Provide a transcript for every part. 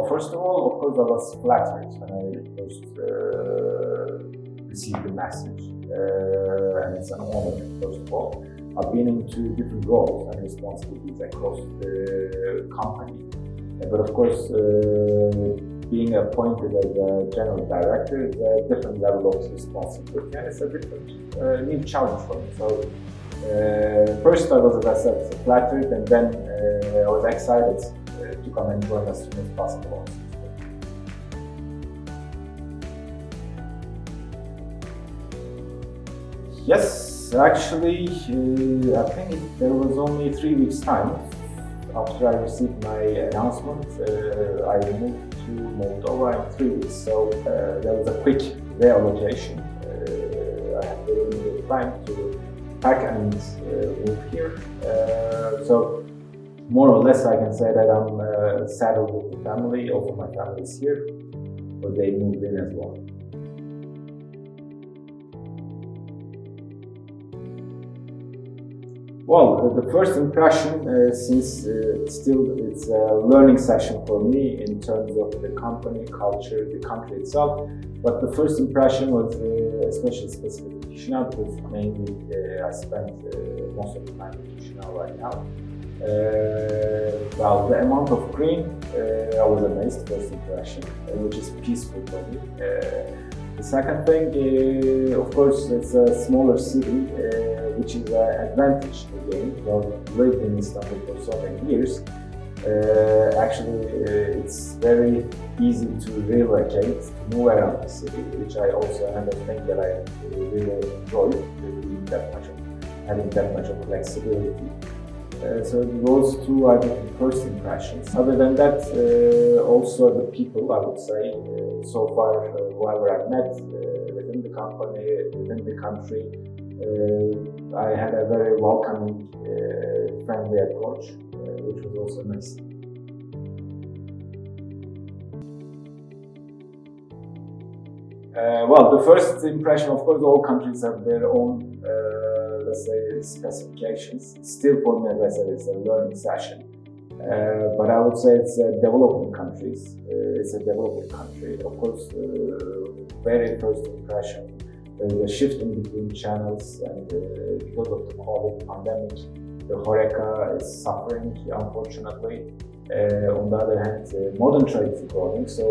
first of all, of course, I was flattered when I first received the message, and it's an honor, first of all. I've been into different roles and responsibilities across the company, but of course, being appointed as a general director is a different level of responsibility, and it's a different new challenge for me. So first I was, as I said, flattered, and then I was excited to come and join as soon as possible. Yes, actually, I think there was only 3 weeks' time after I received my announcement. I moved to Moldova in 3 weeks, so there was a quick reallocation. I had very little time to pack and move here. So more or less I can say that I'm settled with the family. Also my family is here, but they moved in as well. Well, the first impression, since still it's a learning session for me in terms of the company, culture, the country itself, but the first impression was especially specific to Chișinău, because mainly I spent most of the time in Chișinău right now. Well, the amount of green, I was amazed, first impression, which is peaceful for me. The second thing, of course, it's a smaller city, which is an advantage again. I've lived in Istanbul for so many years. Actually, it's very easy to relocate, to move around the city, which I also another thing that I really enjoy, having that much of flexibility. So those two are the first impressions. Other than that, also the people, I would say, so far, whoever I've met within the company, within the country, I had a very welcoming, friendly approach, which was also nice. Well, the first impression, of course, all countries have their own, let's say, specifications. Still, for me, as I said, it's a learning session. But I would say it's a developing countries. It's a developing country. Of course, very first impression, there is a shift in between channels, and because of the COVID pandemic, the HoReCa is suffering, unfortunately. On the other hand, modern trade is growing, so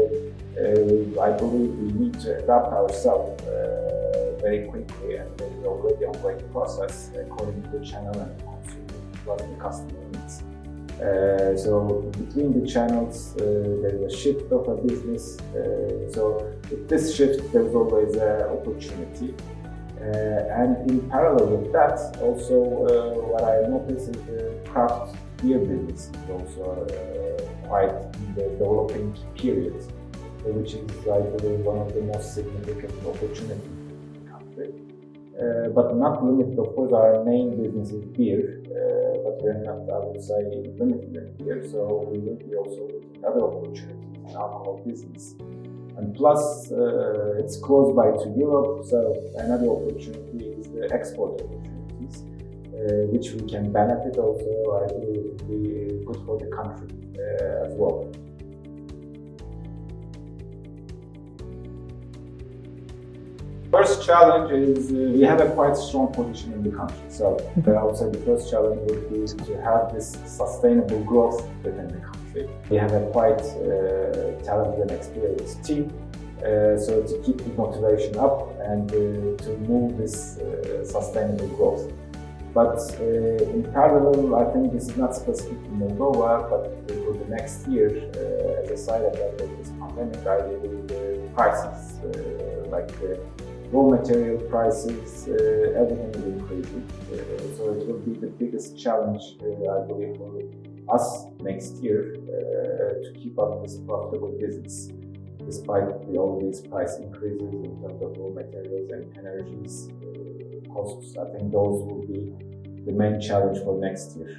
I believe we need to adapt ourselves very quickly, and there is already an ongoing process according to the channel and the consumer plus the customer needs. So between the channels, there is a shift of a business. So with this shift, there's always an opportunity. And in parallel with that, also what I noticed is the craft beer business is also quite in the developing period, which is, I believe, one of the most significant opportunities in the country. But not limited, of course, our main business is beer, but we're not, I would say, limited in beer, so we will be also looking at other opportunities in alcohol business. And plus, it's close by to Europe, so another opportunity is the export opportunities, which we can benefit also. I believe it will be good for the country as well. First challenge is we have a quite strong position in the country. So I would say the first challenge would be to have this sustainable growth within the country. We have a quite talented and experienced team. So to keep the motivation up and to move this sustainable growth. But in parallel, I think this is not specific to Moldova, but for the next year, as a side effect of this pandemic, I believe the prices, like the raw material prices, everything is increasing. So it will be the biggest challenge, I believe, for us next year to keep up this profitable business, despite all these price increases in terms of raw materials and energies costs. I think those will be the main challenge for next year.